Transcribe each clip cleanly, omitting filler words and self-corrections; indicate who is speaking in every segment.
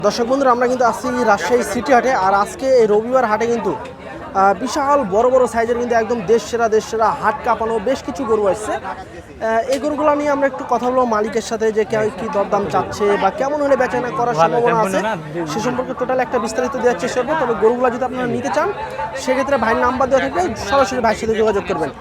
Speaker 1: দর্শক বন্ধুরা, আমরা কিন্তু আসছি রাজশাহী সিটি হাটে। আর আজকে এই রবিবার হাটে কিন্তু বিশাল বড় বড় সাইজের কিন্তু একদম দেশ সেরা হাট কাঁপানো বেশ কিছু গরু আসছে। এই গরুগুলো নিয়ে আমরা একটু কথা বলবো মালিকের সাথে, যে কেউ কি দরদাম চাচ্ছে বা কেমন হলে বেচাকেনা করার সম্ভাবনা আছে সে সম্পর্কে টোটাল একটা বিস্তারিত দেওয়ার চেষ্টা করবো। তবে গরুগুলো যদি আপনারা নিতে চান সেক্ষেত্রে ভাইয়ের নাম্বার দেওয়া থাকবে, সরাসরি ভাইয়ের সাথে যোগাযোগ করবেন।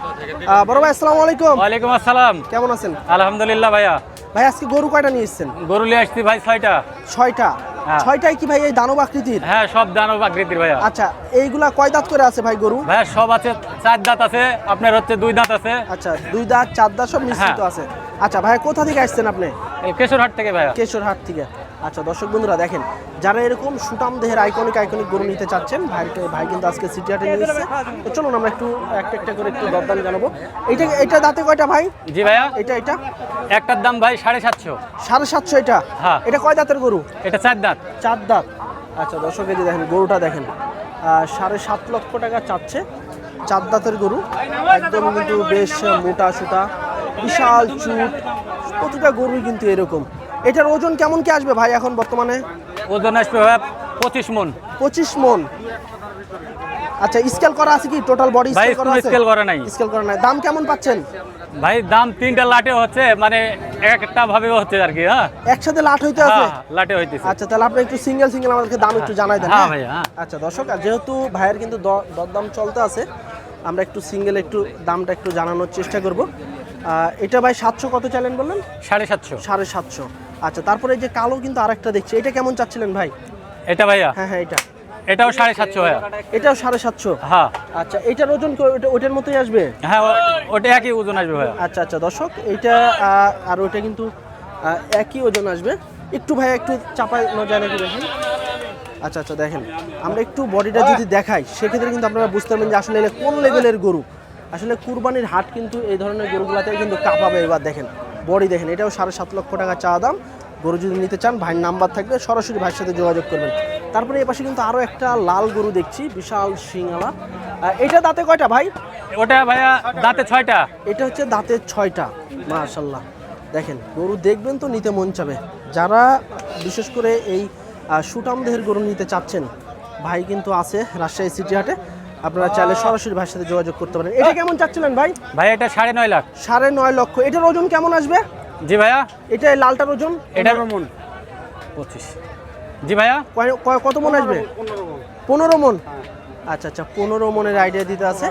Speaker 1: বড় ভাই আসসালামু আলাইকুম।
Speaker 2: ওয়ালাইকুম আসসালাম।
Speaker 1: কেমন আছেন?
Speaker 2: আলহামদুলিল্লাহ ভাইয়া।
Speaker 1: ভাই আজকে গরু কয়টা নিয়ে এসেছেন?
Speaker 2: গরু নিয়ে আসছি ভাই 6টা।
Speaker 1: 6টা?
Speaker 2: হ্যাঁ।
Speaker 1: 6টাই কি ভাই এই দানব আকৃতির?
Speaker 2: হ্যাঁ, সব দানব আকৃতির ভাইয়া।
Speaker 1: আচ্ছা, এইগুলা কয় দাঁত করে আছে ভাই গরু?
Speaker 2: ভাইয়া সব আছে, 4 দাঁত আছে, আপনার হচ্ছে 2 দাঁত আছে।
Speaker 1: আচ্ছা, 2 দাঁত 4 দাঁত সব মিশ্রিত আছে। আচ্ছা ভাই, কোথা থেকে আসছেন আপনি?
Speaker 2: এই কেশরহাট থেকে ভাইয়া।
Speaker 1: কেশরহাট থেকে। আচ্ছা দর্শক বন্ধুরা, দেখেন যারা এরকম সুটাম দেহের আইকনিক গরু নিতে চাচ্ছেন, ভাই কিন্তু আজকে সিটি হাটে নিয়ে এসেছে। তো চলুন আমরা একটু একটা করে একটু দরদাম জানাবো। এটা দাঁতে কয়টা ভাই?
Speaker 2: জি ভাইয়া।
Speaker 1: এটা
Speaker 2: একটার দাম ভাই 750।
Speaker 1: 750 এটা?
Speaker 2: হ্যাঁ।
Speaker 1: এটা কয় দাঁতের গরু?
Speaker 2: এটা 4 দাঁত।
Speaker 1: 4 দাঁত। আচ্ছা দর্শক, এই যে দেখেন গরুটা দেখেন, 7.5 লক্ষ টাকা চাচ্ছে। 4 দাঁতের গরু, একদম কিন্তু বেশ মোটা সুটা, বিশাল চুট, প্রতিটা গরুই কিন্তু এরকম। এটার ওজন কেমন কি আসবে ভাই এখন বর্তমানে?
Speaker 2: ওজন আসবে ভাইয়া 25 মণ।
Speaker 1: 25 মণ। আচ্ছা, স্কেল করা আছে কি? টোটাল বডি
Speaker 2: ভাই
Speaker 1: স্কেল করা আছে?
Speaker 2: স্কেল করা নাই।
Speaker 1: স্কেল করা নাই। দাম কেমন পাচ্ছেন
Speaker 2: ভাই? দাম 3টা লাটে হচ্ছে, মানে একটা ভাবে হচ্ছে আর কি। হ্যাঁ,
Speaker 1: একসাথে লাট হইতে আছে?
Speaker 2: হ্যাঁ, লাটে হইতেছে।
Speaker 1: আচ্ছা, তাহলে আপনি একটু সিঙ্গেল আমাদেরকে দাম একটু জানাই দেন।
Speaker 2: হ্যাঁ ভাইয়া, হ্যাঁ।
Speaker 1: আচ্ছা দর্শক, আর যেহেতু ভাইয়ের কিন্তু দরদাম চলতে আছে, আমরা একটু সিঙ্গেল একটু দামটা একটু জানানোর চেষ্টা করব। এটা ভাই 700 কত চাইলেন বললেন?
Speaker 2: 750।
Speaker 1: 750। আচ্ছা, তারপরে এই যে কালো কিন্তু আরেকটা দেখছি, এটা কেমন চাচ্ছিলেন ভাই?
Speaker 2: এটা ভাইয়া?
Speaker 1: হ্যাঁ,
Speaker 2: এটাও 750 ভাইয়া।
Speaker 1: এটাও 750?
Speaker 2: হ্যাঁ।
Speaker 1: আচ্ছা, এটার ওজন ওটার মতোই আসবে?
Speaker 2: হ্যাঁ, ওটা একই ওজন আসবে ভাইয়া।
Speaker 1: আচ্ছা দর্শক, এইটা আর ওইটা কিন্তু একই ওজন আসবে। একটু ভাই একটু চাপায় যায় নাকি দেখেন। আচ্ছা দেখেন, আমরা একটু বডিটা যদি দেখাই সেক্ষেত্রে কিন্তু আপনারা বুঝতে পারবেন যে আসলে কোন লেভেলের গরু। আসলে কুরবানির হাট কিন্তু এই ধরনের গরুগুলাতে কিন্তু কাঁপাবে। এবার দেখেন বডি দেখেন, এটাও 7.5 লক্ষ টাকা চা দাম। গরু যদি নিতে চান ভাইয়ের নাম্বার থাকবে, সরাসরি ভাইয়ের সাথে যোগাযোগ করবেন। তারপরে এই পাশে কিন্তু আরও একটা লাল গরু দেখছি, বিশাল সিংওয়ালা। এটা দাঁতে কয়টা ভাই?
Speaker 2: ওটা ভাইয়া দাঁতে 6টা।
Speaker 1: এটা হচ্ছে দাঁতে 6টা। মাশাআল্লাহ, দেখেন গরু দেখবেন তো নিতে মন চাবে। যারা বিশেষ করে এই সুটাম দেহের গরু নিতে চাচ্ছেন, ভাই কিন্তু আছে রাজশাহী সিটি হাটে। আপনারা চাইলে সরাসরি ভাইয়ের সাথে যোগাযোগ করতে পারেন। এটা কেমন চাচ্ছিলেন ভাই?
Speaker 2: ভাই এটা 9.5 লাখ।
Speaker 1: 9.5 লক্ষ। এটার ওজন কেমন আসবে?
Speaker 2: জি ভাইয়া।
Speaker 1: এটা লালটার ওজন?
Speaker 2: এটার মণ 25। জি ভাইয়া।
Speaker 1: কত মণ আসবে? 15 মণ। আচ্ছা 15 মণের আইডিয়া দিতে আছে।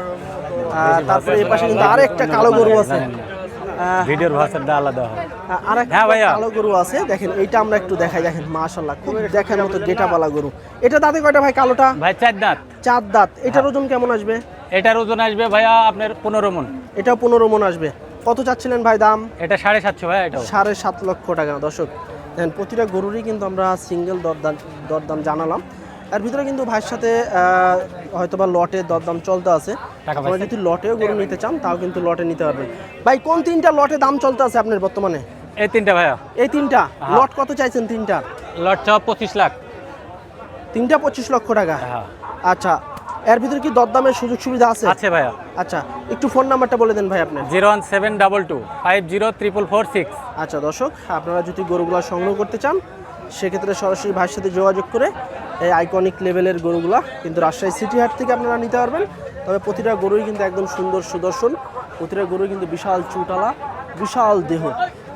Speaker 1: তারপরে এই পাশে কিন্তু আরেকটা কালো গরু আছে।
Speaker 2: ভিডিওর ভাষাটা আলাদা হয়।
Speaker 1: আরেকটা কালো গরু আছে, দেখেন এইটা আমরা একটু দেখাই। দেখেন মাশাআল্লাহ, খুব দেখার মতো গেটাপালা গরু। এটা দাঁতে কয়টা ভাই কালোটা?
Speaker 2: ভাই 4 দাঁত।
Speaker 1: 4 দাঁত। এটার ওজন কেমন আসবে?
Speaker 2: এটার ওজন আসবে ভাইয়া আপনার 15 মণ।
Speaker 1: এটাও 15 মণ আসবে। কত চাচ্ছিলেন ভাই দাম?
Speaker 2: এটা 750 ভাইয়া। এটাও
Speaker 1: 7.5 লক্ষ টাকা। দর্শক দেখেন, প্রতিটা গরুরই কিন্তু আমরা সিঙ্গেল দরদাম জানালাম। এর ভিতরে কিন্তু ভাইয়ের সাথে হয়তোবা লটে দরদাম চলতে আছে। আপনারা যদি লটেও গরু নিতে চান তাও কিন্তু লটে নিতে পারবেন। ভাই কোন 3টা লটে দাম চলতে আছে আপনার বর্তমানে?
Speaker 2: এই 3টা ভাইয়া।
Speaker 1: এই 3টা লট কত চাইছেন? 3টা
Speaker 2: লট 25 লাখ।
Speaker 1: 3টা 25 লক্ষ টাকা।
Speaker 2: হ্যাঁ।
Speaker 1: আচ্ছা, এর ভিতরে কি দরদামের সুযোগ সুবিধা আছে?
Speaker 2: আছে ভাইয়া।
Speaker 1: আচ্ছা, একটু ফোন নাম্বারটা বলে দেন ভাই আপনার।
Speaker 2: 01722504446।
Speaker 1: আচ্ছা দর্শক, আপনারা যদি গরুগুলো সংগ্রহ করতে চান সেক্ষেত্রে সরাসরি ভাইয়ের সাথে যোগাযোগ করে এই আইকনিক লেভেলের গরুগুলা কিন্তু রাজশাহী সিটি হাট থেকে আপনারা নিতে পারবেন। তবে প্রতিটা গরুই কিন্তু একদম সুন্দর সুদর্শন, প্রতিটা গরুই কিন্তু বিশাল চুটালা, বিশাল দেহ।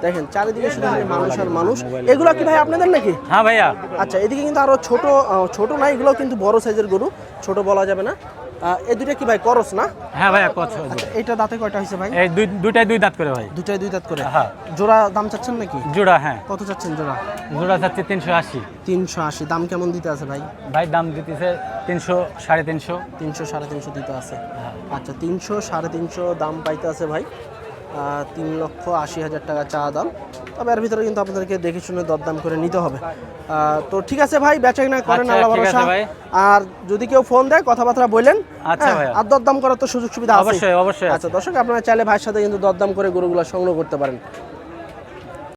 Speaker 1: দেখেন চারিদিকে শুধু মানুষ আর মানুষ। এগুলো কি ভাই আপনাদের নাকি?
Speaker 2: হ্যাঁ ভাইয়া।
Speaker 1: আচ্ছা, এদিকে কিন্তু আরো ছোট না, এগুলো কিন্তু বড় সাইজের গরু, ছোট বলা যাবে না। এই দুইটা কি ভাই করস না?
Speaker 2: হ্যাঁ ভাইয়া কত?
Speaker 1: এটা দাঁতে কয়টা হয়েছে ভাই?
Speaker 2: এই দুইটাই 2 দাঁত করে ভাই।
Speaker 1: দুইটাই 2 দাঁত করে?
Speaker 2: হ্যাঁ।
Speaker 1: জোড়া দাম চাচ্ছেন নাকি?
Speaker 2: জোড়া। হ্যাঁ।
Speaker 1: কত চাচ্ছেন জোড়া?
Speaker 2: জোড়া চাচ্ছি 380।
Speaker 1: 380। দাম কেমন দিতে আছে ভাই?
Speaker 2: ভাই দাম দিতেছে 300, 350।
Speaker 1: 300, 350 দিতে আছে। আচ্ছা, 300, 350 দাম পাইতে আছে ভাই। 3,80,000 টাকা চা দাম। তবে এর ভিতরে কিন্তু আপনাদেরকে দেখে শুনে দরদাম করে নিতে হবে। তো ঠিক আছে ভাই, বেচাকেনা করেন আল্লাহ ভরসা। আর যদি কেউ ফোন দেয় কথাবার্তা বললেন।
Speaker 2: আচ্ছা ভাই।
Speaker 1: আর দরদাম করার তো সুযোগ সুবিধা আছে।
Speaker 2: অবশ্যই।
Speaker 1: আচ্ছা দর্শক, আপনারা চাইলে ভাইয়ের সাথে কিন্তু দরদাম করে গরুগুলো সংগ্রহ করতে পারেন।